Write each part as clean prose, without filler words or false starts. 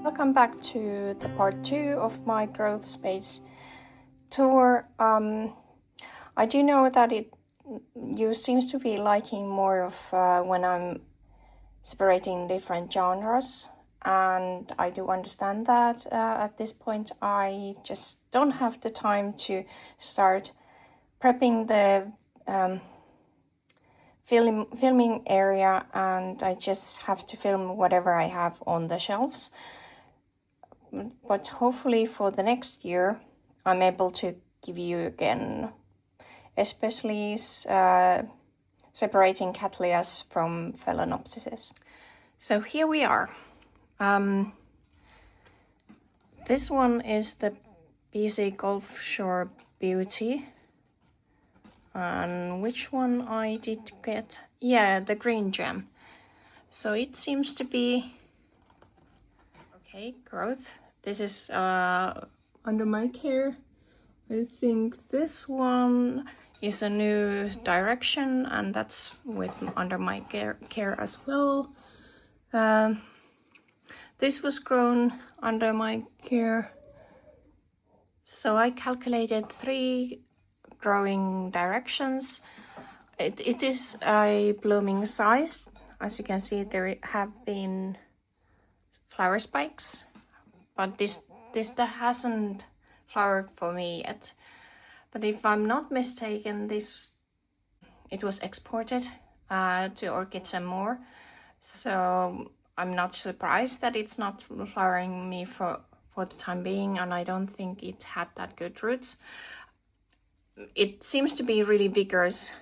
Welcome back to the part 2 of my Growspace tour. I do know that you seems to be liking more of when I'm separating different genres, and I do understand that. At this point I just don't have the time to start prepping the filming area, and I just have to film whatever I have on the shelves. But hopefully for the next year I'm able to give you again, especially separating Cattleyas from Phalaenopsises. So here we are. This one is the BC Gulf Shore Beauty. And which one I did get? Yeah, the green gem. So it seems to be okay. Growth. This is under my care. I think this one is a new direction, and that's under my care as well. This was grown under my care. So I calculated 3 growing directions. It is a blooming size. As you can see, there have been flower spikes, but this hasn't flowered for me yet. But if I'm not mistaken, it was exported to Orchids and More, so I'm not surprised that it's not flowering me for the time being, and I don't think it had that good roots. It seems to be really vigorous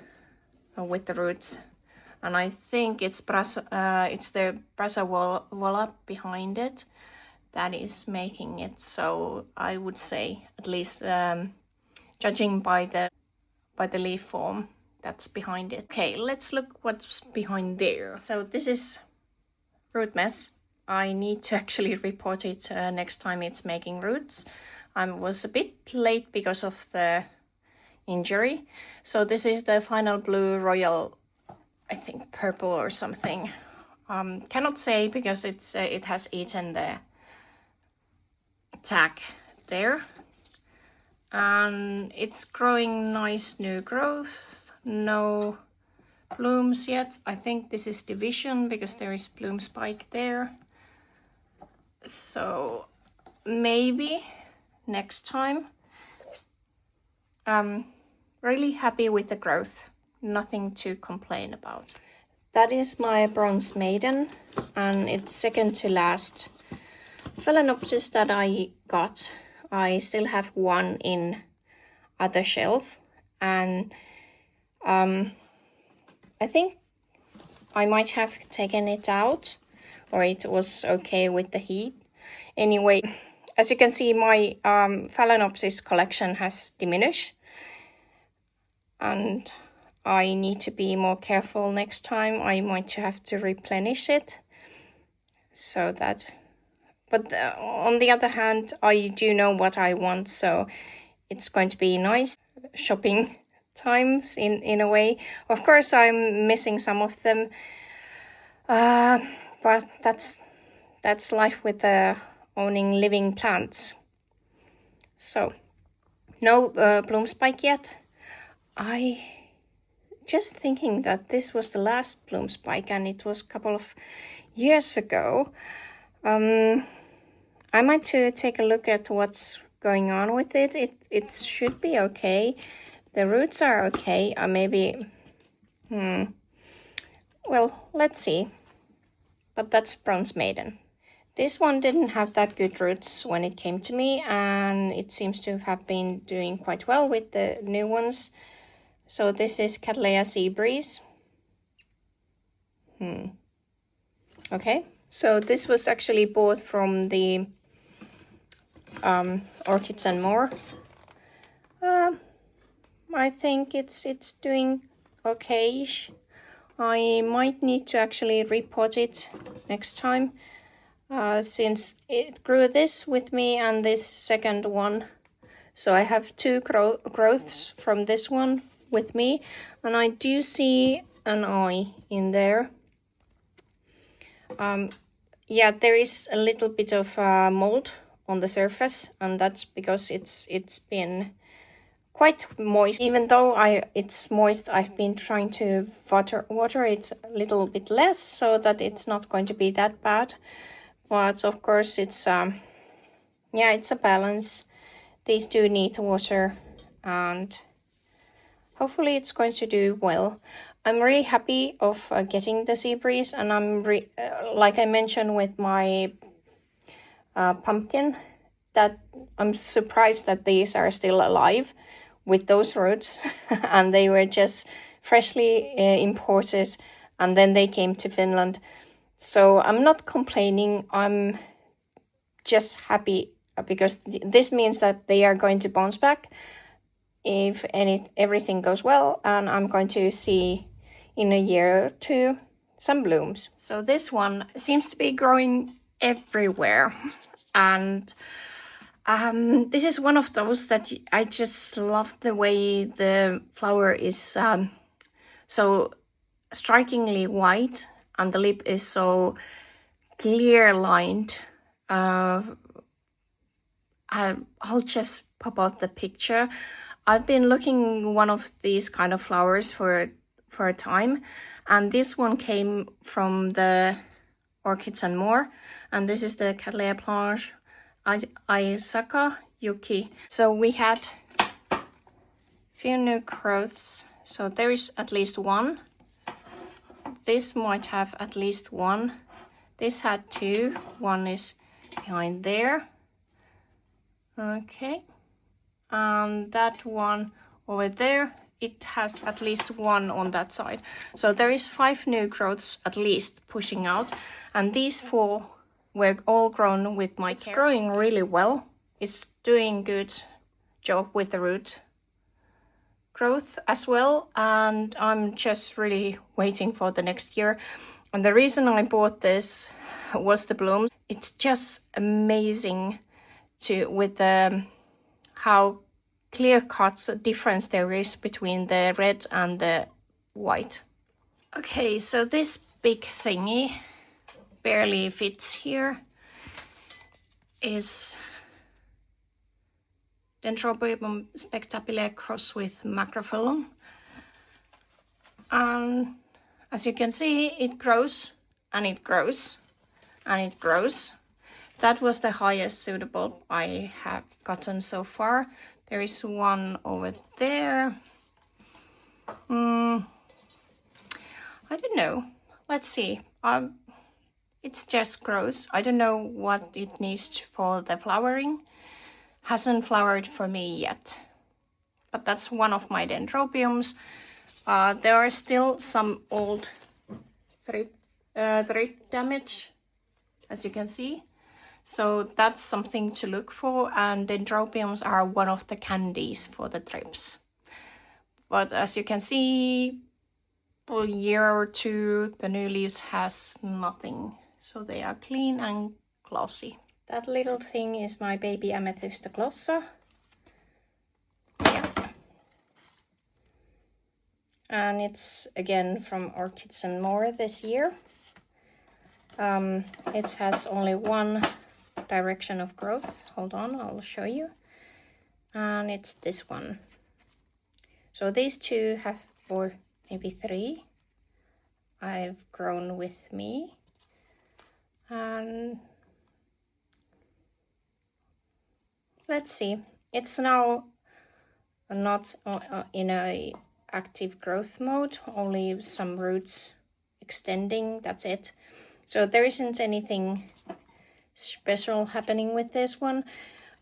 with the roots, and I think it's the Brasa Vola behind it that is making it. So I would say, at least judging by the leaf form, that's behind it. Okay, let's look what's behind there. So this is root mess. I need to actually report it next time it's making roots. I was a bit late because of the injury. So this is the Final Blue Royal, I think purple or something. Cannot say because it has eaten the tag there, and it's growing nice new growth. No blooms yet. I think this is division because there is bloom spike there. So maybe next time. Really happy with the growth, nothing to complain about. That is my Bronze Maiden, and it's second to last Phalaenopsis that I got. I still have one in other shelf, and I think I might have taken it out, or it was okay with the heat. Anyway, as you can see, my Phalaenopsis collection has diminished, and I need to be more careful next time. I might have to replenish it, so that. But on the other hand, I do know what I want, so it's going to be nice shopping times in a way. Of course, I'm missing some of them, but that's life with owning living plants. So no bloom spike yet. I just thinking that this was the last bloom spike, and it was a couple of years ago. I might take a look at what's going on with it. It should be okay. The roots are okay. Maybe, well, let's see. But that's Bronze Maiden. This one didn't have that good roots when it came to me, and it seems to have been doing quite well with the new ones. So this is Cattleya Sea Breeze. Okay, so this was actually bought from the Orchids and More. I think it's doing okay-ish. I might need to actually repot it next time, since it grew this with me and this second one. So I have 2 growths from this one with me, and I do see an eye in there. yeah, there is a little bit of mold on the surface, and that's because it's been quite moist. Even though it's moist, I've been trying to water it a little bit less so that it's not going to be that bad. But of course, it's yeah, it's a balance. These do need water, and hopefully it's going to do well. I'm really happy of getting the sea breeze, and I'm like I mentioned with my pumpkin, that I'm surprised that these are still alive with those roots and they were just freshly imported, and then they came to Finland. So I'm not complaining, I'm just happy because this means that they are going to bounce back if everything goes well, and I'm going to see in a year or two some blooms. So this one seems to be growing everywhere, and this is one of those that I just love the way the flower is so strikingly white, and the lip is so clear lined. I'll just pop out the picture. I've been looking one of these kind of flowers for a time, and this one came from the Orchids and More, and this is the Cattleya Blanche Aisaka Yuki. So we had few new growths, so there is at least one. This might have at least one. This had two, one is behind there. Okay, and that one over there, it has at least one on that side. So there is 5 new growths at least pushing out, and these 4 were all grown with my care. It's growing really well. It's doing good job with the root growth as well, and I'm just really waiting for the next year. And the reason I bought this was the blooms. It's just amazing with the how clear-cut difference there is between the red and the white. Okay, so this big thingy barely fits here is Dendrobium spectabile cross with macrophyllum, and as you can see, it grows and it grows and it grows. That was the highest suitable I have gotten so far. There is one over there. I don't know. Let's see. It just grows. I don't know what it needs for the flowering. Hasn't flowered for me yet. But that's one of my dendrobiums. There are still some old thrip damage, as you can see. So that's something to look for, and dendrobiums are one of the candies for the thrips. But as you can see, for a year or two, the new leaves has nothing. So they are clean and glossy. That little thing is my baby Amethysta glossa. Yeah. And it's again from Orchids and More this year. It has only one direction of growth. Hold on, I'll show you. And it's this one. So these 2 have, or maybe 3, I've grown with me. And let's see. It's now not in a active growth mode, only some roots extending, that's it. So there isn't anything special happening with this one.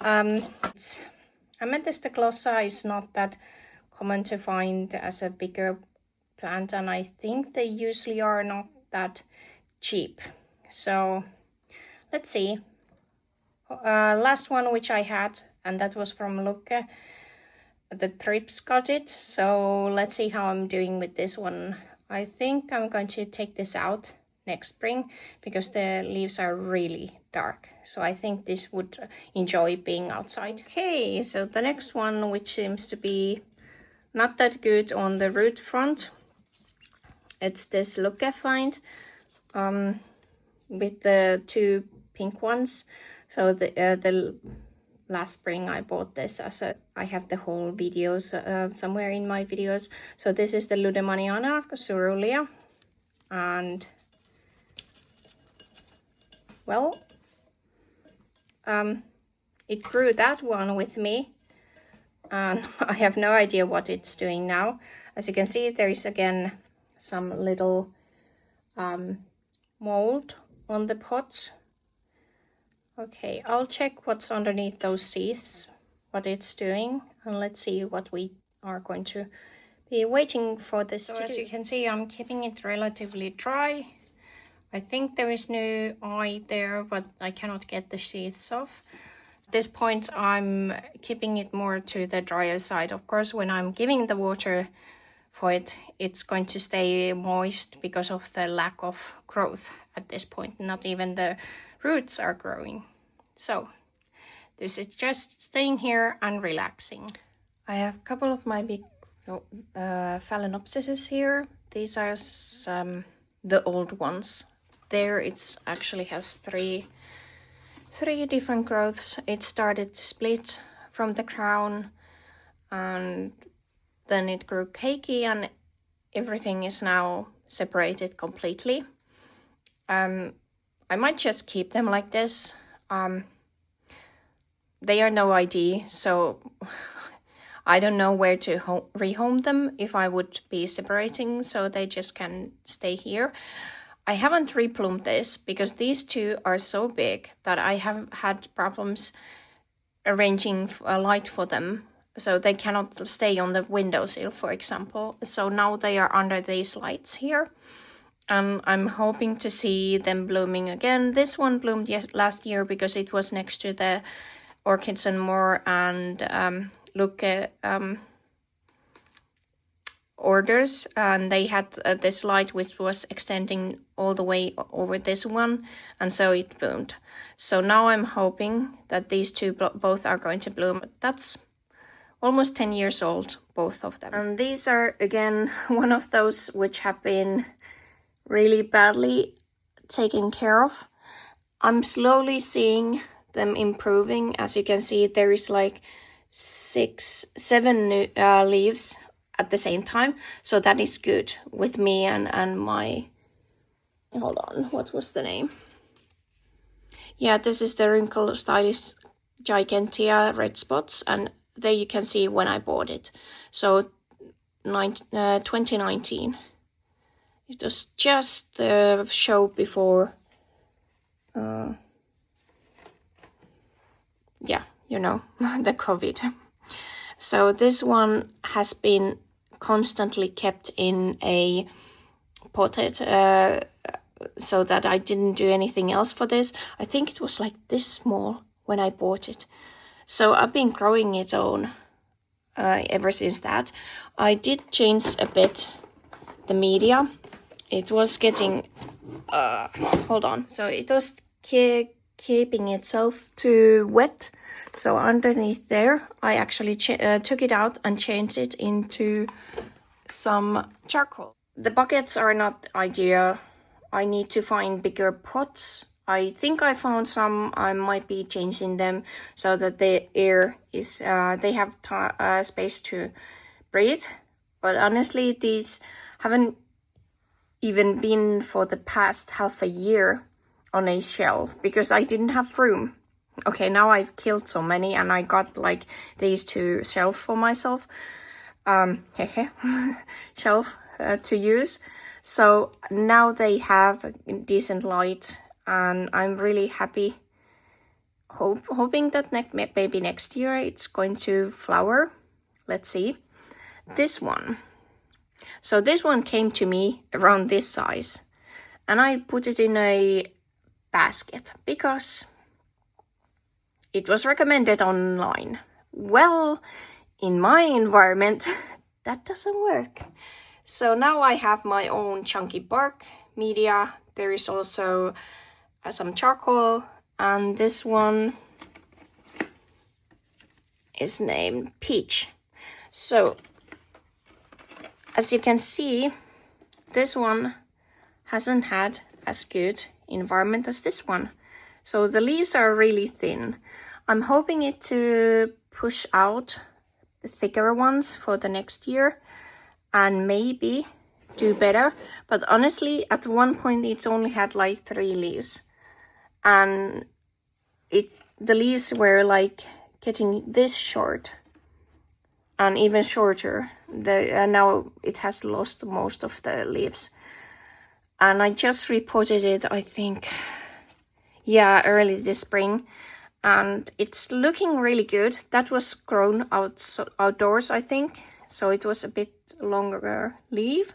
Amethysta glossa is not that common to find as a bigger plant, and I think they usually are not that cheap. So let's see. Last one which I had, and that was from Luke, the thrips got it. So let's see how I'm doing with this one. I think I'm going to take this out next spring because the leaves are really dark. So I think this would enjoy being outside. Okay, so the next one, which seems to be not that good on the root front, it's this Luca find. with the 2 pink ones. So the last spring I bought this as I have the whole videos somewhere in my videos. So this is the Ludemaniana Cerulean, and well, it grew that one with me, and I have no idea what it's doing now. As you can see, there is again some little mold on the pot. Okay, I'll check what's underneath those seeds, what it's doing, and let's see what we are going to be waiting for this to do. As you can see, I'm keeping it relatively dry. I think there is no eye there, but I cannot get the seeds off. At this point, I'm keeping it more to the drier side. Of course, when I'm giving the water for it, it's going to stay moist because of the lack of growth at this point. Not even the roots are growing. So this is just staying here and relaxing. I have a couple of my big phalaenopsises here. These are the old ones. There it's actually has three different growths. It started to split from the crown, and then it grew cakey, and everything is now separated completely. I might just keep them like this. They are no ID, so I don't know where to rehome them if I would be separating, so they just can stay here. I haven't replumed this because these two are so big that I have had problems arranging a light for them, so they cannot stay on the windowsill, for example. So now they are under these lights here, and I'm hoping to see them blooming again. This one bloomed last year because it was next to the Orchids and More and orders, and they had this light which was extending all the way over this one, and so it bloomed. So now I'm hoping that these two both are going to bloom. That's almost 10 years old, both of them. And these are again one of those which have been really badly taken care of. I'm slowly seeing them improving. As you can see, there is like 6-7 new leaves at the same time, so that is good with me and my, hold on, what was the name? Yeah, this is the Wrinkle Stylist Gigantea Red Spots, and there you can see when I bought it. So 2019. It was just the show before, yeah, you know, the COVID. So this one has been constantly kept in a potted, so that I didn't do anything else for this. I think it was like this small when I bought it. So I've been growing its own ever since that. I did change a bit the media. It was getting, hold on. So it was keeping itself too wet. So underneath there, I actually took it out and changed it into some charcoal. The buckets are not ideal. I need to find bigger pots. I think I found some. I might be changing them so that the air is, they have space to breathe. But honestly, these haven't even been for the past half a year on a shelf because I didn't have room. Okay, now I've killed so many and I got like these two shelves for myself. Shelf to use. So now they have a decent light and I'm really happy. Hoping that maybe next year it's going to flower. Let's see. This one. So this one came to me around this size and I put it in a basket because it was recommended online. Well, in my environment, that doesn't work. So now I have my own chunky bark media. There is also some charcoal, and this one is named Peach. So as you can see, this one hasn't had as good environment as this one. So the leaves are really thin. I'm hoping it to push out the thicker ones for the next year and maybe do better. But honestly, at one point it only had like 3 leaves, and the leaves were like getting this short and even shorter. And now it has lost most of the leaves. And I just repotted it, I think, yeah, early this spring, and it's looking really good. That was grown outdoors, I think, so it was a bit longer leaf.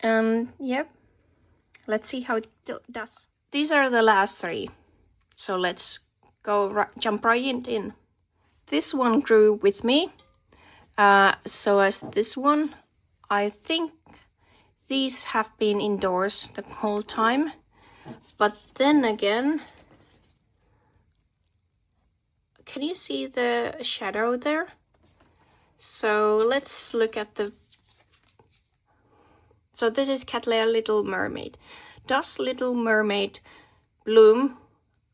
And yep, let's see how it does. These are the last 3, so let's go jump right in. This one grew with me, so as this one. I think these have been indoors the whole time, but then again, can you see the shadow there? So let's look at the... So this is Cattleya Little Mermaid. Does Little Mermaid bloom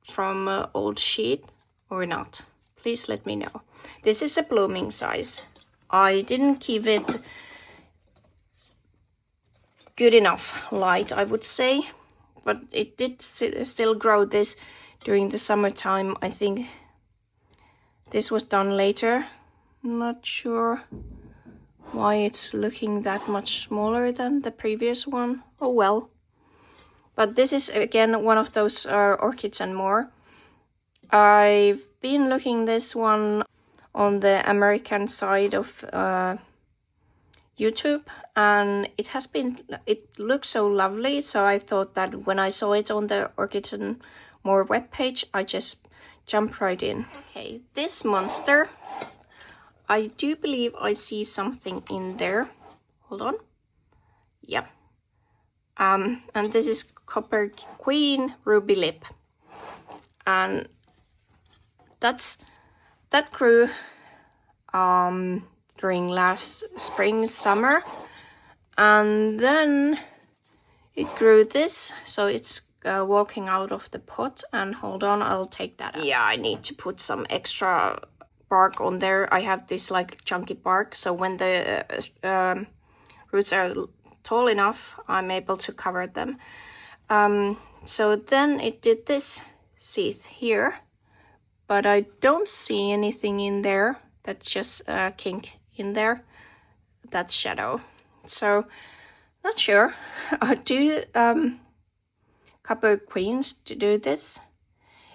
from an old sheet or not? Please let me know. This is a blooming size. I didn't give it good enough light, I would say, but it did still grow this during the summertime. I think this was done later. Not sure why it's looking that much smaller than the previous one. Oh well. But this is again one of those orchids and more. I've been looking this one on the American side of YouTube, and it looks so lovely, so I thought that when I saw it on the Orchids and More webpage, I just jumped right in. Okay, this monster, I do believe I see something in there. Hold on. Yeah. And this is Copper Queen Ruby Lip, and that grew during last spring, summer, and then it grew this, so it's walking out of the pot. And hold on, I'll take that out. Yeah, I need to put some extra bark on there. I have this like chunky bark, so when the roots are tall enough, I'm able to cover them. So then it did this sheath here, but I don't see anything in there. That's just a kink in there, that shadow. So not sure. Do Copper Queens to do this?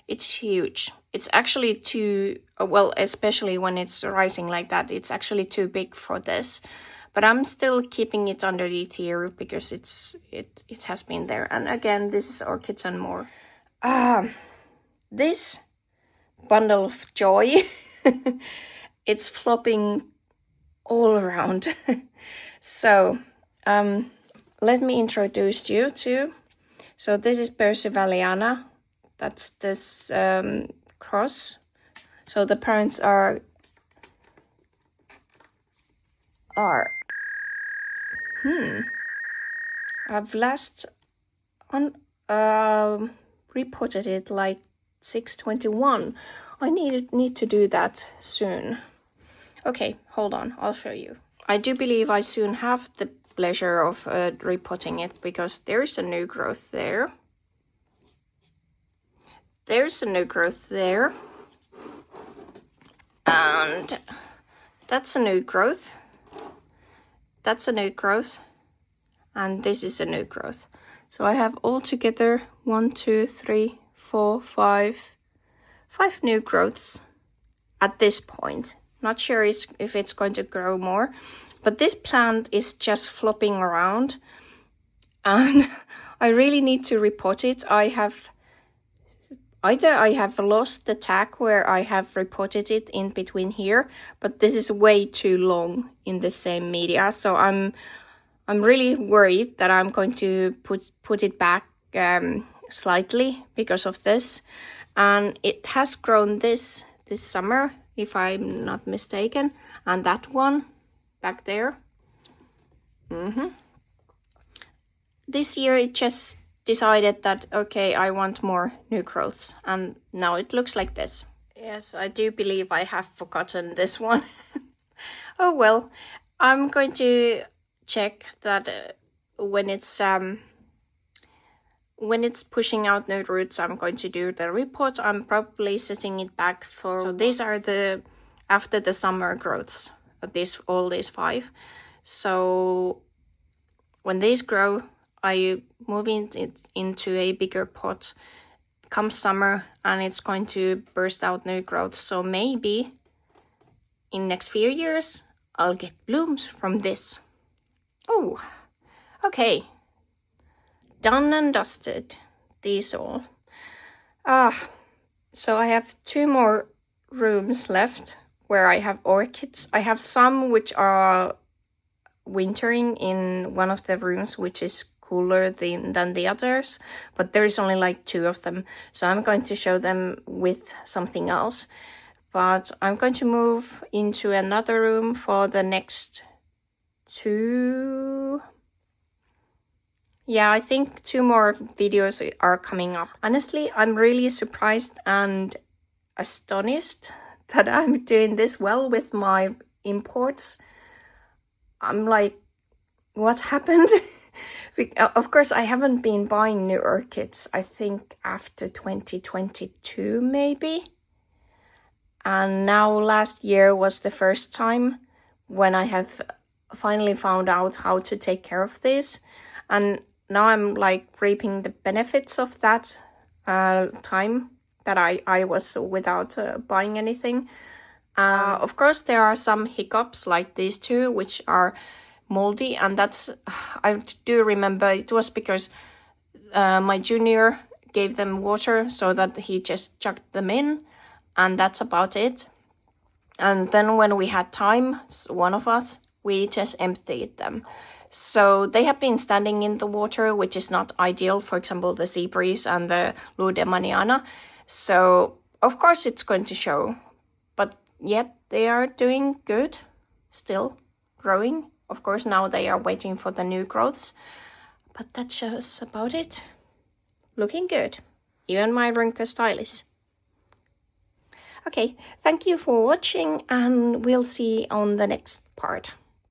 It's huge. It's actually too, well, especially when it's rising like that, it's actually too big for this. But I'm still keeping it underneath here because it has been there. And again, this is Orchids and More. This bundle of joy, it's flopping all around. So let me introduce you to. So this is Persivaliana. That's this cross. So the parents are I've last reported it like 6/21. I need to do that soon. Okay, hold on, I'll show you. I do believe I soon have the pleasure of repotting it, because there's a new growth there. There's a new growth there. And that's a new growth. That's a new growth. And this is a new growth. So I have altogether 1, 2, 3, 4, 5 new growths at this point. Not sure if it's going to grow more, but this plant is just flopping around, and I really need to repot it. Either I have lost the tag where I have repotted it in between here, but this is way too long in the same media, so I'm really worried that I'm going to put it back slightly because of this. And it has grown this summer, if I'm not mistaken, and that one back there. This year it just decided that, okay, I want more new growths, and now it looks like this. Yes, I do believe I have forgotten this one. Oh well, I'm going to check that when it's pushing out new roots, I'm going to do the report. I'm probably setting it back for, so these are the after the summer growths of all these 5. So when these grow, I move it into a bigger pot come summer, and it's going to burst out new growth. So maybe in next few years I'll get blooms from this. Oh, okay, done and dusted these all. So I have 2 more rooms left where I have orchids. I have some which are wintering in one of the rooms, which is cooler than the others, but there's only like 2 of them, so I'm going to show them with something else. But I'm going to move into another room for the next 2. Yeah, I think 2 more videos are coming up. Honestly, I'm really surprised and astonished that I'm doing this well with my imports. I'm like, what happened? Of course, I haven't been buying new orchids, I think after 2022 maybe. And now last year was the first time when I have finally found out how to take care of this. And now I'm like reaping the benefits of that time that I was without buying anything. Of course, there are some hiccups like these 2, which are moldy, and that's, I do remember it was because my junior gave them water so that he just chucked them in, and that's about it. And then when we had time, one of us, we just emptied them. So they have been standing in the water, which is not ideal, for example, the sea breeze and the Ludemaniana. So of course it's going to show, but yet they are doing good, still growing. Of course, now they are waiting for the new growths, but that's just about it. Looking good. Even my Runker stylish. Okay, thank you for watching, and we'll see on the next part.